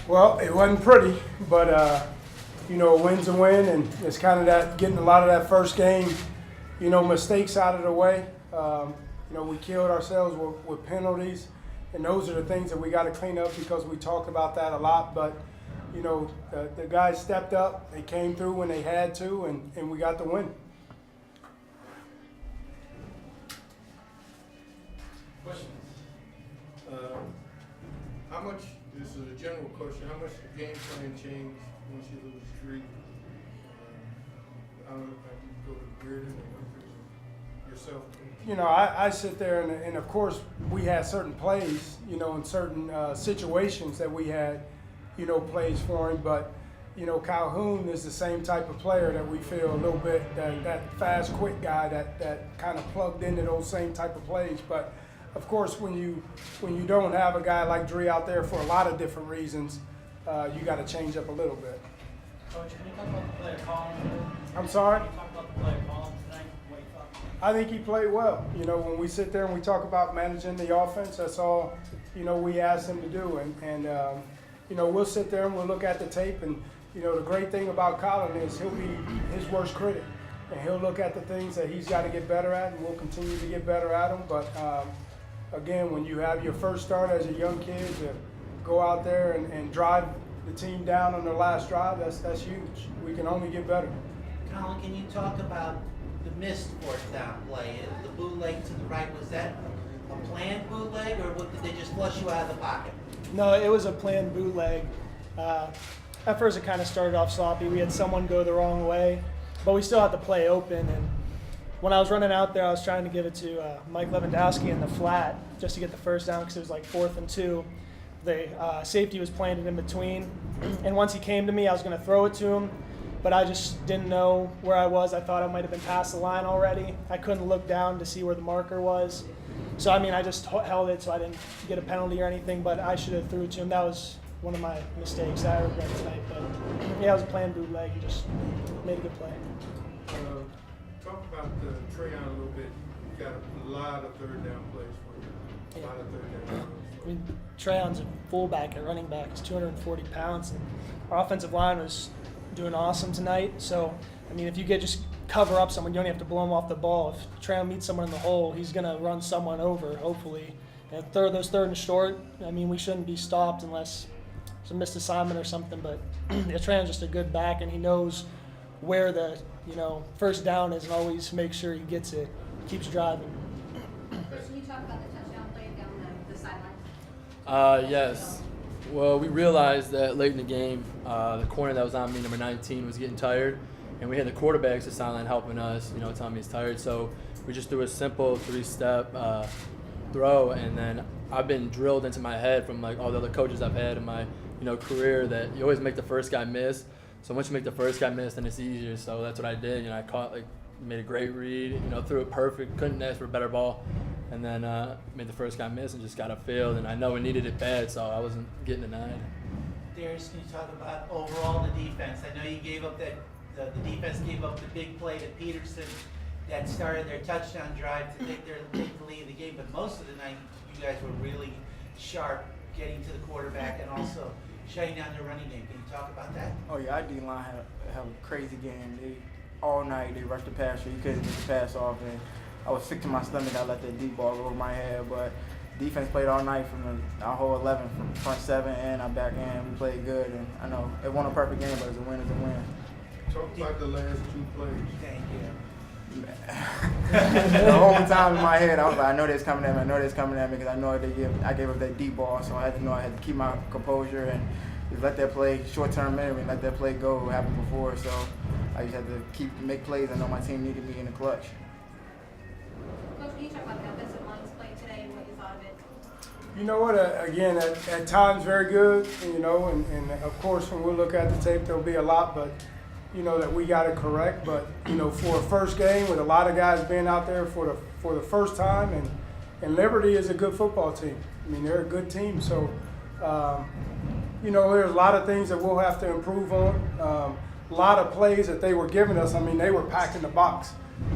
Well, it wasn't pretty, but a win's a win, and it's kind of that getting a lot of that first game, mistakes out of the way. We killed ourselves with penalties, and those are the things that we got to clean up because we talk about that a lot. But the guys stepped up, they came through when they had to, and we got the win. Questions? How much, this is a general question, how much the game plan changed once you lose 3? I don't know if you go to Reardon or Humphrey yourself. I sit there, and of course, we had certain plays, in certain situations that we had, plays for him. But, Calhoun is the same type of player that we feel a little bit, that fast, quick guy that kind of plugged into those same type of plays. But, of course, when you don't have a guy like Dre out there for a lot of different reasons, you got to change up a little bit. Coach, can you talk about the player Colin? I'm sorry? Can you talk about the player Colin tonight? What you thought? I think he played well. When we sit there and we talk about managing the offense, that's all, we asked him to do. And we'll sit there and we'll look at the tape. And, the great thing about Colin is he'll be his worst critic. And he'll look at the things that he's got to get better at, and we'll continue to get better at them. But, again, when you have your first start as a young kid to go out there and drive the team down on their last drive, that's huge. We can only get better. Colin, can you talk about the missed fourth down play? The bootleg to the right, was that a planned bootleg, or did they just flush you out of the pocket? No, it was a planned bootleg. At first it kind of started off sloppy. We had someone go the wrong way, but we still had the play open. And when I was running out there, I was trying to give it to Mike Lewandowski in the flat just to get the first down because it was like 4th and 2. The safety was planted in between. And once he came to me, I was going to throw it to him, but I just didn't know where I was. I thought I might have been past the line already. I couldn't look down to see where the marker was. So, I just held it so I didn't get a penalty or anything, but I should have threw it to him. That was one of my mistakes that I regret tonight. But, yeah, it was a planned bootleg. He just made a good play. Talk about Trayon a little bit. You got a lot of third down plays for you. A lot of third down plays. Trayon's a fullback at running back. He's 240 pounds. And our offensive line was doing awesome tonight. So, if you get just cover up someone, you don't have to blow him off the ball. If Trayon meets someone in the hole, he's going to run someone over, hopefully. And those third and short, we shouldn't be stopped unless it's a missed assignment or something. But Trayon's just a good back, and he knows where the first down is and always make sure he gets it, keeps driving. Can you talk about the touchdown play down the sideline? Yes. Well, we realized that late in the game, the corner that was on me, number 19, was getting tired, and we had the quarterbacks at sideline helping us, telling me he's tired. So we just threw a simple 3-step throw, and then I've been drilled into my head from all the other coaches I've had in my career that you always make the first guy miss. So once you make the first guy miss, then it's easier. So that's what I did. I caught, made a great read, threw it perfect, couldn't ask for a better ball. And then made the first guy miss and just got a field. And I know we needed it bad, so I wasn't getting denied. Darius, can you talk about overall the defense? I know you gave up the defense gave up the big play to Peterson that started their touchdown drive to take the lead in the game. But most of the night, you guys were really sharp getting to the quarterback and also shutting down their running game. Can you talk about that? Oh yeah, our D-line had a crazy game. All night they rushed the passer. You couldn't get the pass off, and I was sick to my stomach. I let that deep ball go over my head, but defense played all night from our whole 11, from front 7 and our back end. We played good, and I know it wasn't a perfect game, but it's a win is a win. Talk about the last 2 plays. Thank you. The whole time in my head, I was like, I know they's coming at me. I know they's coming at me because I know I gave up that deep ball, so I had to know I had to keep my composure and just let that play, short-term memory, let that play go. What happened before, so I just had to make plays. I know my team needed me in the clutch. Coach, can you talk about the offensive line's play today and what you thought of it? You know what? Again, at times very good. And of course when we look at the tape, there'll be a lot, but that we got to correct. But for a first game with a lot of guys being out there for the first time, and Liberty is a good football team. They're a good team. So there's a lot of things that we'll have to improve on. A lot of plays that they were giving us. They were packing the box.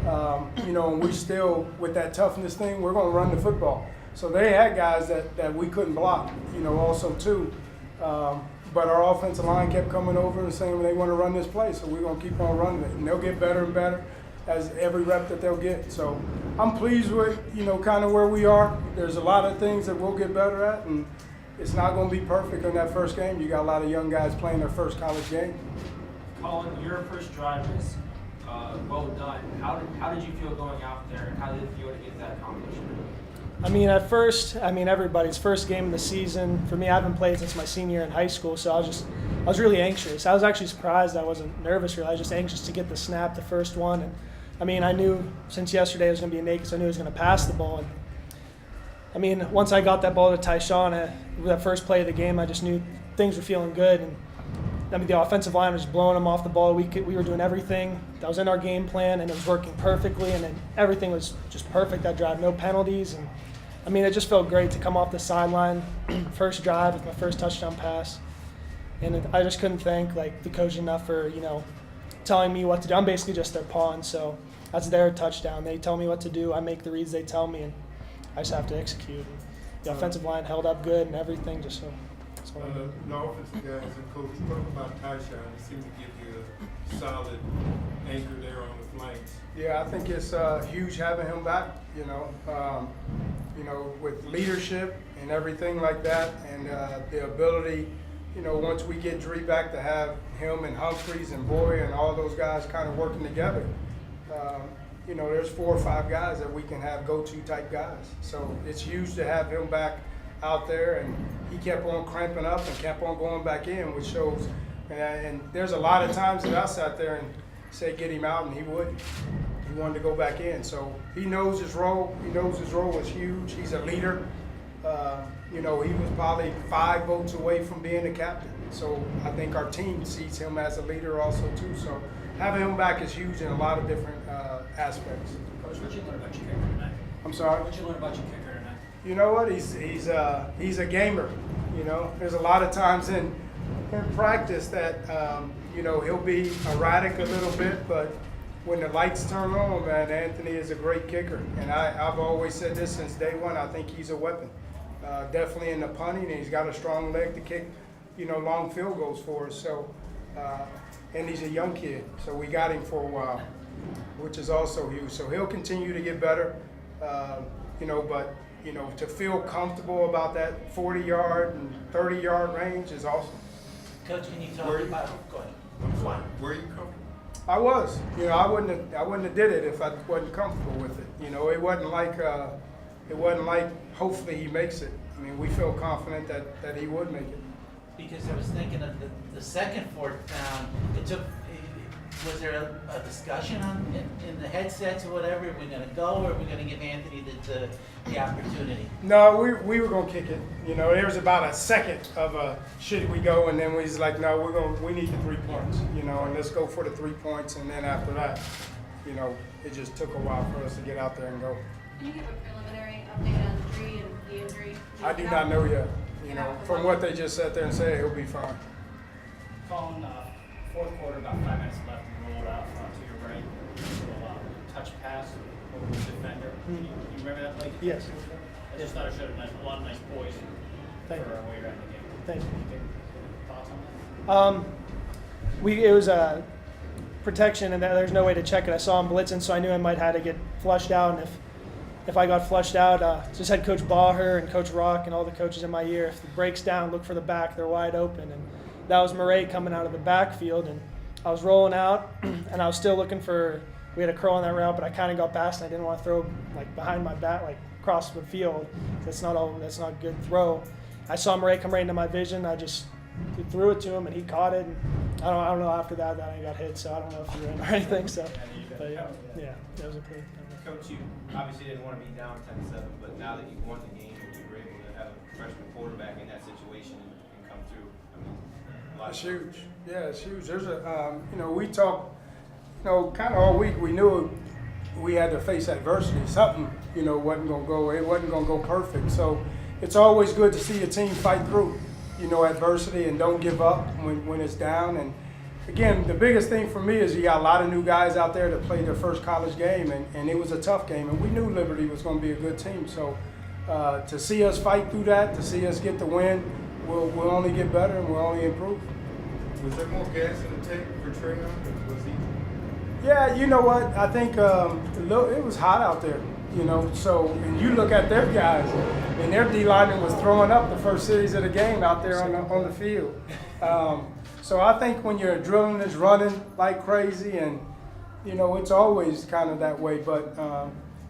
And we still, with that toughness thing, we're going to run the football. So they had guys that we couldn't block, also too. but our offensive line kept coming over and saying they want to run this play, so we're going to keep on running it. And they'll get better and better as every rep that they'll get. So I'm pleased with, kind of where we are. There's a lot of things that we'll get better at, and it's not going to be perfect in that first game. You got a lot of young guys playing their first college game. Colin, your first drive was well done. How did you feel going out there, and how did it feel to get that accomplishment? I mean, at first, everybody's first game of the season. For me, I haven't played since my senior year in high school, so I was really anxious. I was actually surprised I wasn't nervous really. I was just anxious to get the snap, the first one. And I knew since yesterday I was going to be naked, so I knew I was going to pass the ball. And once I got that ball to Tyshawn, that first play of the game, I just knew things were feeling good. And the offensive line was blowing them off the ball. We were doing everything that was in our game plan, and it was working perfectly. And then everything was just perfect that drive, no penalties. And it just felt great to come off the sideline, first drive with my first touchdown pass. And I just couldn't thank the coach enough for telling me what to do. I'm basically just their pawn, so that's their touchdown. They tell me what to do. I make the reads they tell me, and I just have to execute. And the offensive line held up good and everything. Just so. That's what I do. The offensive guys and coach, talk about Tyshawn. He seemed to give you a solid anchor there on the flanks. Yeah, I think it's huge having him back. With leadership and everything like that, and the ability, once we get Dree back, to have him and Humphreys and Boy and all those guys kind of working together. There's 4 or 5 guys that we can have go-to type guys. So it's huge to have him back out there, and he kept on cramping up and kept on going back in, which shows. And there's a lot of times that I sat there and said get him out, and he wouldn't. He wanted to go back in. So he knows his role. He knows his role is huge. He's a leader. He was probably 5 votes away from being the captain. So I think our team sees him as a leader also too. So having him back is huge in a lot of different aspects. Coach, what did you learn about your kicker tonight? I'm sorry? What did you learn about your kicker tonight? You know what? He's a gamer. There's a lot of times in practice that he'll be erratic a little bit, but when the lights turn on, man, Anthony is a great kicker. And I've always said this since day one. I think he's a weapon. Definitely in the punting, and he's got a strong leg to kick, long field goals for us. So, and he's a young kid, so we got him for a while, which is also huge. So he'll continue to get better, but to feel comfortable about that 40-yard and 30-yard range is awesome. Coach, can you talk about? Go ahead. I'm fine. Were you comfortable? I was. I wouldn't have did it if I wasn't comfortable with it. It wasn't like hopefully he makes it. We feel confident that he would make it. Because I was thinking of the second 4th down. Was there a discussion in the headsets or whatever? Are we going to go, or are we going to give Anthony the opportunity? No, we were gonna kick it. There was about a second of a should we go, and then we was like, no, we need the 3 points. And let's go for the 3 points. And then after that, it just took a while for us to get out there and go. Can you give a preliminary update on Dree and the injury? I do not know yet. From what they just sat there and said, he'll be fine. Colin, 4th quarter, about 5 minutes left, and rolled out front to your right. Little touch pass over the defender. You remember that play? Yes. I just thought it showed a lot of nice poise Thank for you. way around the game. Thank you. Thoughts on that? It was a protection, and there's no way to check it. I saw him blitzing, so I knew I might have to get flushed out. And if I got flushed out, just had Coach Baher and Coach Rock and all the coaches in my ear. If it breaks down, look for the back; they're wide open. And that was Murray coming out of the backfield, and I was rolling out, and I was still looking for. We had a curl on that route, but I kind of got past, and I didn't want to throw behind my back, across the field. That's not a good throw. I saw Murray come right into my vision. I just threw it to him, and he caught it. And I don't know after that I got hit, so I don't know if he ran or anything. So, but yeah, that was a pretty. Coach, you obviously didn't want to be down 10-7, but now that you've won the game and you were able to have a freshman quarterback in that situation and come through, a lot. It's huge. Yeah, it's huge. There's we talked, kind of all week. We knew we had to face adversity. Something, wasn't going to go. It wasn't going to go perfect. So it's always good to see a team fight through, adversity and don't give up when it's down. And again, the biggest thing for me is you got a lot of new guys out there that played their first college game, and it was a tough game. And we knew Liberty was going to be a good team. So to see us fight through that, to see us get the win, we'll only get better and we'll only improve. Was there more gas in the tank for Trayon, or was he? Yeah, you know what? I think it was hot out there, you know. So, and you look at their guys, and their D lineman was throwing up the first series of the game out there on the field. So I think when your adrenaline is running like crazy, and you know, it's always kind of that way. But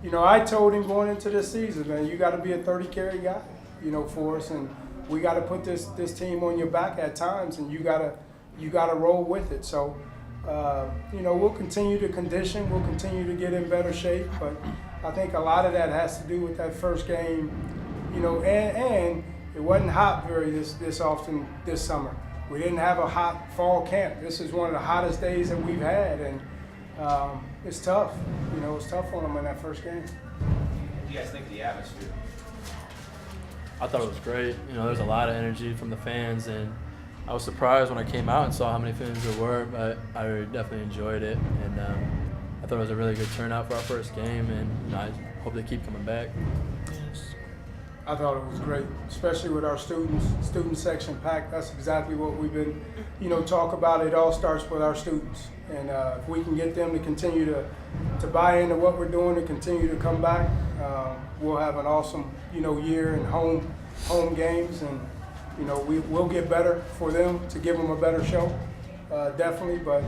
you know, I told him going into this season, man, you got to be a 30 carry guy, you know, for us, and we got to put this team on your back at times, and you gotta roll with it. So. You know, we'll continue to condition, we'll continue to get in better shape, but I think a lot of that has to do with that first game, you know, and it wasn't hot this often this summer. We didn't have a hot fall camp. This is one of the hottest days that we've had, and it's tough. You know, it's tough on them in that first game. What do you guys think of the atmosphere? I thought it was great. You know, there's a lot of energy from the fans, and I was surprised when I came out and saw how many fans there were, but I definitely enjoyed it, and I thought it was a really good turnout for our first game, and you know, I hope they keep coming back. I thought it was great, especially with our student section packed. That's exactly what we've been, you know, talk about. It all starts with our students, and if we can get them to continue to buy into what we're doing and continue to come back, we'll have an awesome, you know, year in home games, and you know, we'll get better for them to give them a better show, definitely, but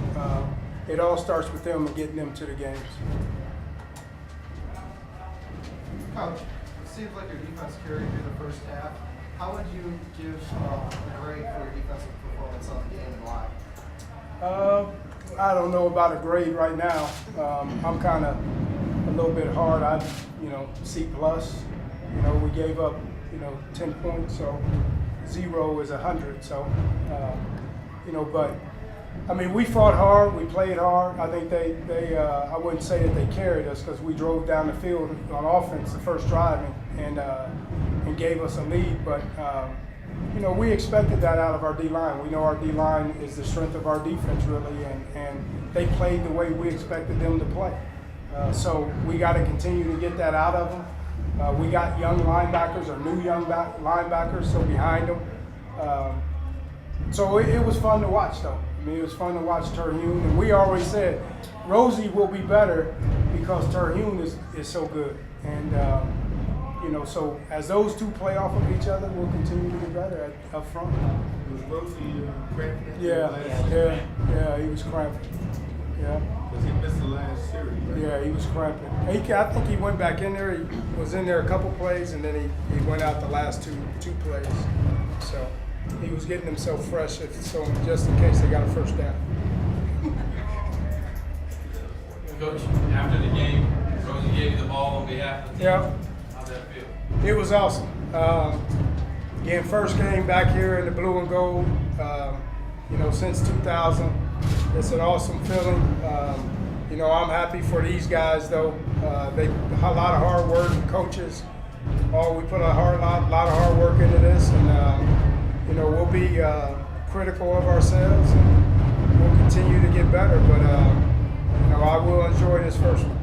it all starts with them and getting them to the games. Coach, it seems like your defense carried you the first half. How would you give a grade for your defensive performance on the game and why? I don't know about a grade right now. I'm kind of a little bit hard. You know, C+. You know, we gave up, you know, 10 points, so 0 is 100. So, you know, but I mean, we fought hard, we played hard. I think they I wouldn't say that they carried us because we drove down the field on offense the first drive and gave us a lead. But you know, we expected that out of our D-line. We know our D-line is the strength of our defense, really, and they played the way we expected them to play. So we got to continue to get that out of them. We got young linebackers, or new young linebackers, so behind them. So it was fun to watch, though. I mean, it was fun to watch Terhune, and we always said Rosie will be better because Terhune is so good. And you know, so as those two play off of each other, we'll continue to get better up front. Was Rosie cramping? Yeah, he was cramping. Yeah. Because he missed the last series, right? Yeah, he was cramping. I think he went back in there. He was in there a couple plays, and then he went out the last two plays. So he was getting himself fresh, so just in case they got a first down. Coach, after the game, Rosie gave you the ball on behalf of the team. Yeah. How'd that feel? It was awesome. Again, first game back here in the blue and gold, you know, since 2000. It's an awesome feeling. You know, I'm happy for these guys, though. They a lot of hard work, coaches. We put a lot of hard work into this, and you know, we'll be critical of ourselves, and we'll continue to get better. But you know, I will enjoy this first one.